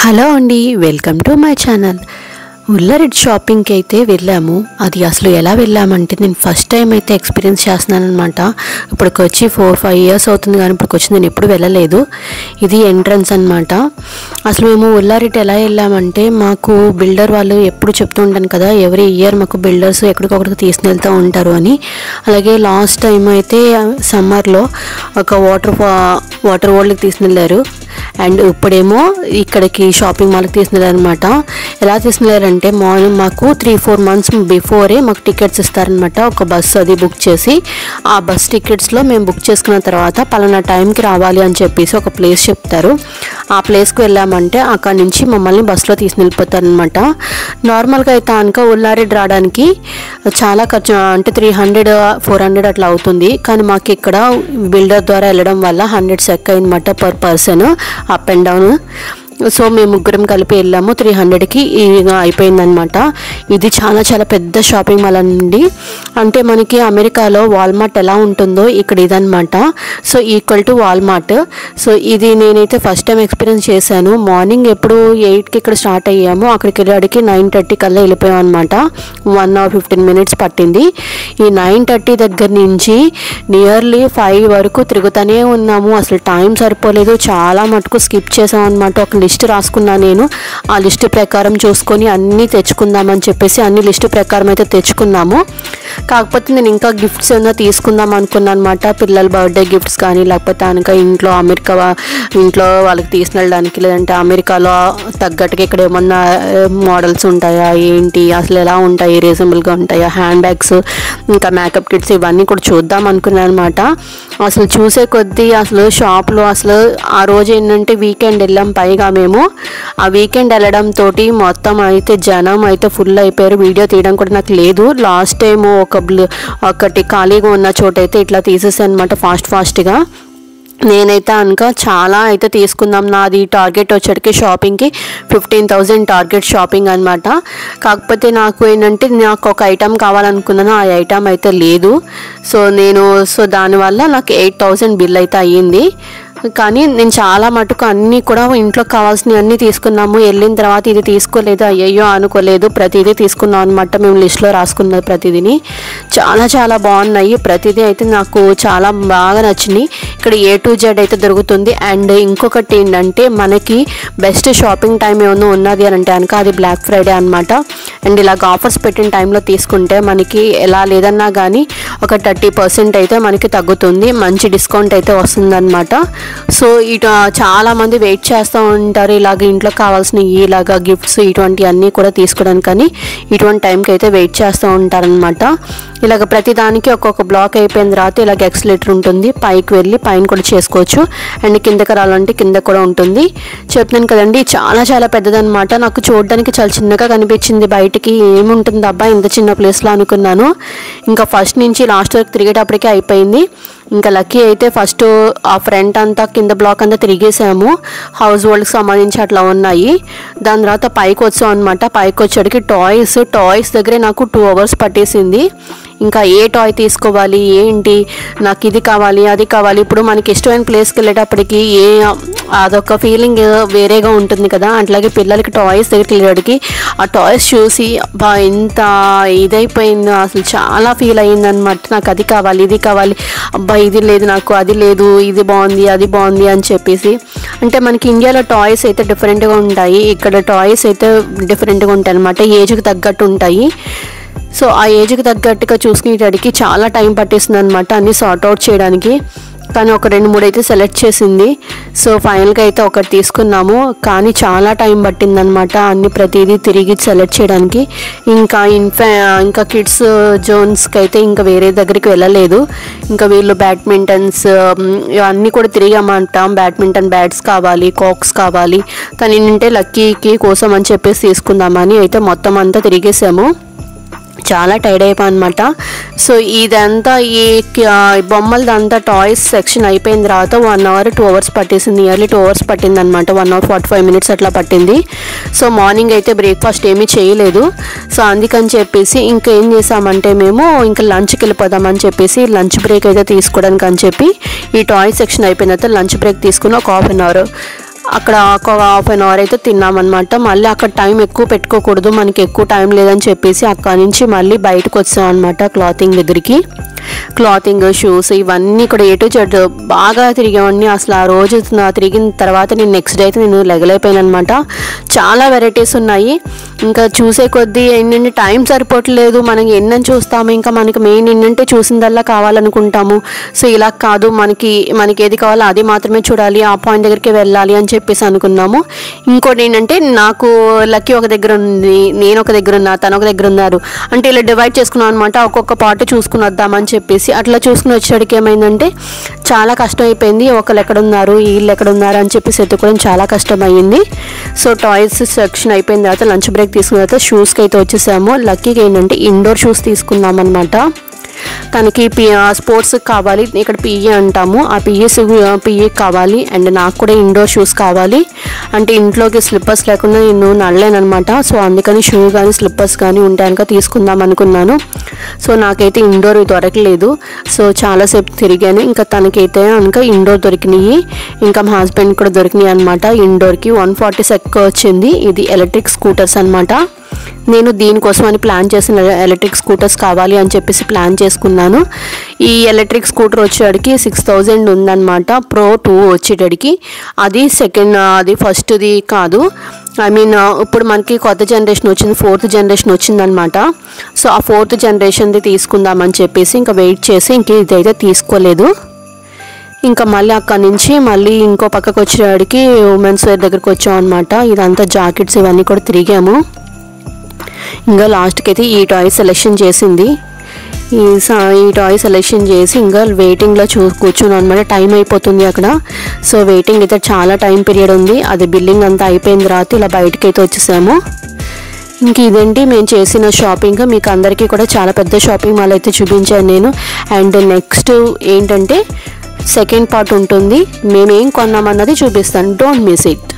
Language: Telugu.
హలో అండి, వెల్కమ్ టు మై ఛానల్. ఉల్లారెడ్డి షాపింగ్కి అయితే వెళ్ళాము. అది అసలు ఎలా వెళ్ళామంటే నేను ఫస్ట్ టైం అయితే ఎక్స్పీరియన్స్ చేస్తున్నాను అనమాట. ఇప్పటికి వచ్చి 4-5 ఇయర్స్ అవుతుంది, కానీ ఇప్పటికి వచ్చి నేను ఎప్పుడు వెళ్ళలేదు. ఇది ఎంట్రన్స్ అనమాట. అసలు మేము ఉల్లారెడ్డి ఎలా వెళ్ళామంటే, మాకు బిల్డర్ వాళ్ళు ఎప్పుడు చెప్తూ ఉంటాను కదా, ఎవ్రీ ఇయర్ మాకు బిల్డర్స్ ఎక్కడికొక్కడికి తీసుకెళ్తూ ఉంటారు అని. అలాగే లాస్ట్ టైం అయితే సమ్మర్లో ఒక వాటర్ వరల్డ్కి తీసుకెళ్ళారు. అండ్ ఇప్పుడేమో ఇక్కడికి షాపింగ్ మాల్కి తీసుకెళ్ళారు అనమాట. ఎలా తీసుకెళ్ళారంటే, మార్నింగ్ మాకు 3-4 మంత్స్ బిఫోరే మాకు టికెట్స్ ఇస్తారనమాట. ఒక బస్సు అది బుక్ చేసి, ఆ బస్ టికెట్స్లో మేము బుక్ చేసుకున్న తర్వాత పలానా టైంకి రావాలి అని చెప్పేసి ఒక ప్లేస్ చెప్తారు. ఆ ప్లేస్కి వెళ్ళామంటే అక్కడ నుంచి మమ్మల్ని బస్సులో తీసుకెళ్ళిపోతారనమాట. నార్మల్గా అయితే కనుక ఉల్లారెడ్డి రావడానికి చాలా ఖర్చు, అంటే 300-400 అట్లా అవుతుంది. కానీ మాకు ఇక్కడ బిల్డర్ ద్వారా వెళ్ళడం వల్ల 100 సెక్ అయిందన్నమాట per person, up and down. So మేము ముగ్గురం కలిపి వెళ్ళాము. 300కి అయిపోయిందనమాట. ఇది చాలా చాలా పెద్ద షాపింగ్ మాల్ అండి. అంటే మనకి అమెరికాలో వాల్మార్ట్ ఎలా ఉంటుందో ఇక్కడ ఇదనమాట. So equal to Walmart. So ఇది నేనైతే ఫస్ట్ టైం ఎక్స్పీరియన్స్ చేశాను. మార్నింగ్ ఎప్పుడు 8కి ఇక్కడ స్టార్ట్ అయ్యాము, అక్కడికి వెళ్ళాడికి 9:30 కల్లా వెళ్ళిపోయాం అనమాట. 1 hour 15 minutes పట్టింది. ఈ 9:30 దగ్గర నుంచి నియర్లీ 5 వరకు తిరుగుతూనే ఉన్నాము. అసలు టైం సరిపోలేదు, చాలా మటుకు స్కిప్ చేసాం అనమాట. ఒక లిస్ట్ రాసుకున్నా నేను. ఆ లిస్ట్ ప్రకారం చూసుకొని అన్నీ తెచ్చుకుందామని చెప్పేసి అన్ని లిస్ట్ ప్రకారం అయితే తెచ్చుకున్నాము. కాకపోతే నేను ఇంకా గిఫ్ట్స్ ఏమైనా తీసుకుందాం అనుకున్నాను అనమాట. పిల్లల బర్త్డే గిఫ్ట్స్ కానీ, లేకపోతే కనుక ఇంట్లో వాళ్ళకి తీసుకెళ్ళడానికి, లేదంటే అమెరికాలో తగ్గట్టుగా ఇక్కడ ఏమన్నా మోడల్స్ ఉంటాయా ఏంటి, అసలు ఎలా ఉంటాయి, రీజనబుల్గా ఉంటాయా, హ్యాండ్ బ్యాగ్స్, ఇంకా మేకప్ కిట్స్, ఇవన్నీ కూడా చూద్దాం అనుకున్నాను అనమాట. అసలు చూసే కొద్దీ అసలు షాప్లో అసలు ఆ రోజు ఏంటంటే వీకెండ్ వెళ్ళాం. పైగా మేము ఆ వీకెండ్ వెళ్ళడంతో మొత్తం అయితే జనం అయితే ఫుల్ అయిపోయారు. వీడియో తీయడం కూడా నాకు లేదు. లాస్ట్ టైం ఒకటి ఖాళీగా ఉన్న చోట అయితే ఇట్లా తీసేసాను అనమాట ఫాస్ట్గా. నేనైతే కనుక చాలా అయితే తీసుకుందాం. నాది టార్గెట్ వచ్చేటికి షాపింగ్కి 15,000 టార్గెట్ షాపింగ్ అనమాట. కాకపోతే నాకు ఏంటంటే, నాకు ఒక ఐటమ్ కావాలనుకున్నాను, ఆ ఐటమ్ అయితే లేదు. సో దానివల్ల నాకు 8,000 బిల్ అయితే అయ్యింది. కానీ నేను చాలా మటుకు అన్నీ కూడా ఇంట్లో కావాల్సినవి అన్నీ తీసుకున్నాము. వెళ్ళిన తర్వాత ఇది తీసుకోలేదు, అయ్యయ్యో అనుకోలేదు, ప్రతిదీ తీసుకున్నాం అనమాట. మేము లిస్ట్లో రాసుకున్నది ప్రతిదీని చాలా చాలా బాగున్నాయి. ప్రతిదీ అయితే నాకు చాలా బాగా నచ్చినాయి. ఇక్కడ A to Z అయితే దొరుకుతుంది. అండ్ ఇంకొకటి ఏంటంటే, మనకి బెస్ట్ షాపింగ్ టైం ఏమన్నా ఉన్నది అని అంటే కనుక అది బ్లాక్ ఫ్రైడే అనమాట. అండ్ ఇలాగ ఆఫర్స్ పెట్టిన టైంలో తీసుకుంటే మనకి ఎలా లేదన్నా కానీ ఒక 30% అయితే మనకి తగ్గుతుంది, మంచి డిస్కౌంట్ అయితే వస్తుందన్నమాట. సో చాలామంది వెయిట్ చేస్తూ ఉంటారు ఇలాగ ఇంట్లో కావాల్సిన ఇలాగ గిఫ్ట్స్ ఇటువంటి అన్నీ కూడా తీసుకోవడానికి, కానీ ఇటువంటి టైంకి అయితే వెయిట్ చేస్తూ ఉంటారనమాట. ఇలాగ ప్రతిదానికి ఒక్కొక్క బ్లాక్ అయిపోయిన తర్వాత ఇలాగ ఎక్స్లేటర్ ఉంటుంది, పైకి వెళ్ళి పైన కూడా చేసుకోవచ్చు. అండ్ కిందకి రావాలంటే కింద కూడా ఉంటుంది. చెప్తున్నాను కదండి, చాలా చాలా పెద్దదనమాట. నాకు చూడడానికి చాలా చిన్నగా కనిపించింది బయటికి. ఏముంటుంది అబ్బా ఇంత చిన్న ప్లేస్లో అనుకున్నాను. ఇంకా ఫస్ట్ నుంచి లాస్ట్ వరకు తిరిగేటప్పటికే అయిపోయింది. ఇంకా లక్కీ అయితే ఫస్ట్ ఆ ఫ్రంట్ అంతా కింద బ్లాక్ అంతా తిరిగేసాము. హౌస్ హోల్డ్కి సంబంధించి అట్లా ఉన్నాయి. దాని తర్వాత పైకి వచ్చాం అనమాట. పైకి వచ్చేటికి టాయ్స్ దగ్గరే నాకు 2 hours పట్టేసింది. ఇంకా ఏ టాయ్ తీసుకోవాలి ఏంటి, నాకు ఇది కావాలి అది కావాలి. ఇప్పుడు మనకి ఇష్టమైన ప్లేస్కి వెళ్ళేటప్పటికి అదొక ఫీలింగ్ వేరేగా ఉంటుంది కదా. అట్లాగే పిల్లలకి టాయ్స్ దగ్గరికి వెళ్ళేటికి ఆ టాయ్స్ చూసి బా ఎంత ఇదైపోయిందో, అసలు చాలా ఫీల్ అయ్యిందనమాట. నాకు అది కావాలి ఇది కావాలి, అబ్బా ఇది లేదు నాకు, అది లేదు, ఇది బాగుంది అది బాగుంది అని చెప్పేసి. అంటే మనకి ఇండియాలో టాయ్స్ అయితే డిఫరెంట్గా ఉంటాయి, ఇక్కడ టాయ్స్ అయితే డిఫరెంట్గా ఉంటాయి అనమాట. ఏజ్కి తగ్గట్టు ఉంటాయి. సో ఆ ఏజ్కి తగ్గట్టుగా చూసుకునేటికి చాలా టైం పట్టేస్తుంది అనమాట అన్నీ సార్ట్అవుట్ చేయడానికి. కానీ ఒక 2-3 అయితే సెలెక్ట్ చేసింది. సో ఫైనల్గా అయితే ఒకటి తీసుకున్నాము, కానీ చాలా టైం పట్టిందనమాట అన్ని ప్రతిదీ తిరిగి సెలెక్ట్ చేయడానికి. ఇంకా కిడ్స్ జోన్స్కి అయితే ఇంకా వేరే దగ్గరికి వెళ్ళలేదు. ఇంకా వీళ్ళు బ్యాడ్మింటన్స్ ఇవన్నీ కూడా తిరిగామంట. బ్యాడ్మింటన్ బ్యాట్స్ కావాలి, కాక్స్ కావాలి, కానీ ఏంటంటే లక్కీకి కోసం అని చెప్పేసి తీసుకుందామని అయితే మొత్తం అంతా తిరిగేసాము. చాలా టైర్డ్ అయిపోయాను అనమాట. సో ఇదంతా ఈ బొమ్మలదంతా టాయ్స్ సెక్షన్ అయిపోయిన తర్వాత 1 hour 2 hours పట్టేసింది. నియర్లీ 2 hours పట్టింది అనమాట. 1 hour 45 minutes అట్లా పట్టింది. సో మార్నింగ్ అయితే బ్రేక్ఫాస్ట్ ఏమీ చేయలేదు. సో అందుకని చెప్పేసి ఇంకేం చేసామంటే, మేము ఇంకా లంచ్కి వెళ్ళిపోదామని చెప్పేసి లంచ్ బ్రేక్ అయితే తీసుకోవడానికి అని చెప్పి ఈ టాయ్ సెక్షన్ అయిపోయిన తర్వాత లంచ్ బ్రేక్ తీసుకుని ఒక 1/2 hour అక్కడ ఒక హాఫ్ అన్ అవర్ అయితే తిన్నామన్నమాట. మళ్ళీ అక్కడ టైం ఎక్కువ పెట్టుకోకూడదు, మనకి ఎక్కువ టైం లేదని చెప్పేసి అక్కడ నుంచి మళ్ళీ బయటకు వచ్చాం అనమాట క్లాతింగ్ దగ్గరికి. క్లాతింగ్, షూస్ ఇవన్నీ కూడా ఏ టు జెడ్ బాగా తిరిగామని. అసలు ఆ రోజు తిరిగిన తర్వాత నేను నెక్స్ట్ డే అయితే నేను లెగలైపోయాను అనమాట. చాలా వెరైటీస్ ఉన్నాయి. ఇంకా చూసే కొద్దీ ఏంటంటే టైం సరిపోవట్లేదు, మనం ఎన్నని చూస్తాము, ఇంకా మనకి మెయిన్ ఏంటంటే చూసిందల్లా కావాలనుకుంటాము. సో ఇలా కాదు, మనకి ఏది కావాలో అది మాత్రమే చూడాలి, ఆ పాయింట్ దగ్గరికి వెళ్ళాలి అని చెప్పేసి అనుకున్నాము. ఇంకోటి ఏంటంటే నాకు లక్కీ ఒక దగ్గర ఉంది, నేను ఒక దగ్గర ఉన్నా, తను ఒక దగ్గర ఉన్నారు. అంటే ఇలా డివైడ్ చేసుకున్నాం అనమాట. ఒక్కొక్క పార్ట్ చూసుకుని వద్దామని చెప్పేసి అట్లా చూసుకుని వచ్చేటికి ఏమైందంటే చాలా కష్టం అయిపోయింది. ఒకళ్ళు ఎక్కడున్నారు, వీళ్ళు ఎక్కడున్నారు అని చెప్పేసి ఎత్తుకోవడం చాలా కష్టం అయ్యింది. సో టాయ్స్ సెక్షన్ అయిపోయిన తర్వాత లంచ్ బ్రేక్ తీసుకున్న తర్వాత షూస్కి అయితే వచ్చేసాము. లక్కీకి ఏంటంటే ఇండోర్ షూస్ తీసుకున్నాం అనమాట. తనకి స్పోర్ట్స్ కావాలి, ఇక్కడ పిఈ అంటాము, ఆ పిఈ కావాలి. అండ్ నాకు కూడా ఇండోర్ షూస్ కావాలి. అంటే ఇంట్లోకి స్లిప్పర్స్ లేకుండా నేను నడలేనమాట. సో అందుకని షూ కానీ స్లిప్పర్స్ కానీ ఉంటాయనుక తీసుకుందాం అనుకున్నాను. సో నాకైతే ఇండోర్ దొరకలేదు. సో చాలాసేపు తిరిగాను. ఇంకా తనకైతే కనుక ఇండోర్ దొరికినాయి, ఇంకా మా హస్బెండ్ కూడా దొరికినాయి అనమాట. ఇండోర్కి 140 ఎక్కువ వచ్చింది. ఇది ఎలక్ట్రిక్ స్కూటర్స్ అనమాట. నేను దీనికోసం అని ప్లాన్ చేసిన ఎలక్ట్రిక్ స్కూటర్స్ కావాలి అని చెప్పేసి ప్లాన్ చేసుకున్నాను. ఈ ఎలక్ట్రిక్ స్కూటర్ వచ్చేటికి 6000 ఉందన్నమాట. Pro 2 వచ్చేటికి. అది అది ఫస్ట్ది కాదు. ఇప్పుడు మనకి కొత్త జనరేషన్ వచ్చింది, 4th జనరేషన్ వచ్చిందనమాట. సో ఆ 4th జనరేషన్ది తీసుకుందామని చెప్పేసి ఇంకా వెయిట్ చేసి ఇంక ఇదైతే తీసుకోలేదు. ఇంకా మళ్ళీ అక్కడి నుంచి మళ్ళీ ఇంకో పక్కకు వచ్చేటికి ఉమెన్స్ వేర్ దగ్గరికి వచ్చాం అనమాట. ఇదంతా జాకెట్స్ ఇవన్నీ కూడా తిరిగాము. ఇంకా లాస్ట్కి అయితే ఈ టాయ్ సెలెక్షన్ చేసింది. ఈ టాయ్ సెలెక్షన్ చేసి ఇంకా వెయిటింగ్లో కూర్చున్నాను అనమాట. టైం అయిపోతుంది అక్కడ. సో వెయిటింగ్ అయితే చాలా టైం పీరియడ్ ఉంది. అది బిల్లింగ్ అంతా అయిపోయిన తర్వాత ఇలా బయటకి అయితే వచ్చేసాము. ఇంక ఇదేంటి మేము చేసిన షాపింగ్. మీకు అందరికీ కూడా చాలా పెద్ద షాపింగ్ మాల్ అయితే చూపించాను నేను. అండ్ నెక్స్ట్ ఏంటంటే సెకండ్ పార్ట్ ఉంటుంది, మేమేం కొన్నామన్నది చూపిస్తాను. Don't miss it.